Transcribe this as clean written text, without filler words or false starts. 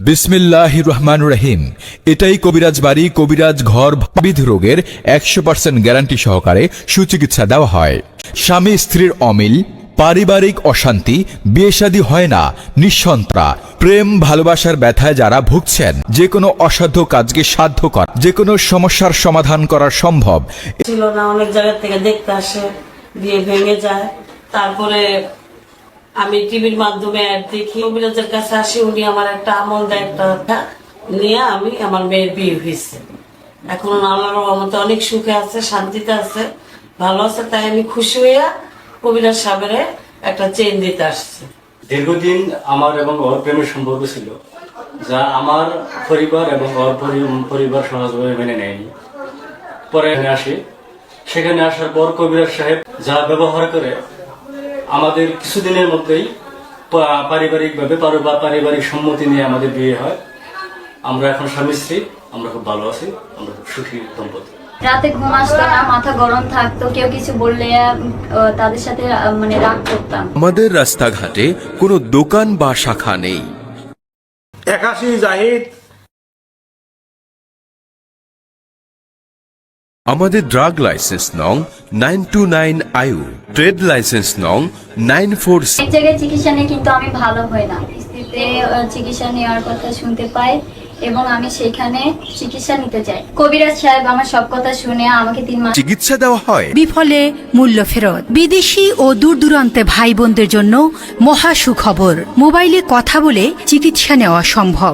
বিসমিল্লাহির রহমানুর রহিম। এটাই কবিরাজ বাড়ি, কবিরাজ ঘর। বিবিধ রোগের 100% গ্যারান্টি সহকারে সুচিকিৎসা দেওয়া হয়। স্বামী স্ত্রীর অমিল, পারিবারিক অশান্তি, বিয়ে শাদী হয় না, নিঃসন্তান, প্রেম ভালোবাসার ব্যথায় যারা ভুগছেন, যে কোনো অসাধ্য কাজকে সাধ্য করা, যে কোনো সমস্যার সমাধান করা সম্ভব। ছিল না, অনেক জায়গা থেকে দেখতে আসে, বিয়ে ভেঙে যায়। তারপরে আমি টিভির মাধ্যমে অ্যাড দেখি, কবিরাজের কাছে আসি, উনি আমার একটা আমল দেয়, একটা নিয়ে আমি আমার মেয়ের বিয়ে হয়েছে। এখন আল্লাহর রহমতে অনেক সুখে আছে, শান্তিতে আছে, ভালো আছে। তাই আমি খুশি হইয়া কবিরাজ সাহেবের একটা চেইন দিতে আসছি। দীর্ঘদিন আমার এবং ওর প্রেমের সম্পর্ক ছিল, যা আমার পরিবার এবং ওর পরিবার সহজভাবে মেনে নেয়নি। পরে এখানে আসি, সেখানে আসার পর কবিরাজ সাহেব যা ব্যবহার করে, আমাদের কিছুদিনের মধ্যেই পারিবারিকভাবে পারিবারিক সম্মতি নিয়ে আমাদের বিয়ে হয়। আমরা এখন স্বামী স্ত্রী, আমরা খুব ভালো আছি, আমরা খুব সুখী দম্পতি। রাতে ঘুম আসতো না, মাথা গরম থাকতো, কেউ কিছু বললে তাদের সাথে রাগ করতাম। আমাদের রাস্তাঘাটে কোনো দোকান বা শাখা নেই। 81 জাহিদ। আমাদের ড্রাগ লাইসেন্স নং 929 আয়ু, ট্রেড লাইসেন্স নং 94। এক জায়গায় চিকিৎসা নিয়ে কিন্তু আমি ভালো হই না। স্ত্রীতে চিকিৎসা নেওয়ার কথা শুনতে পাই এবং আমি সেখানে চিকিৎসা নিতে চাই। কবিরাজ সাহেব আমার সব কথা শুনে আমাকে 3 মাস চিকিৎসা দেওয়া হয়। বিফলে মূল্য ফেরত। বিদেশি ও দূর দূরান্তে ভাই বোনদের জন্য মহা সুখবর, মোবাইলে কথা বলে চিকিৎসা নেওয়া সম্ভব।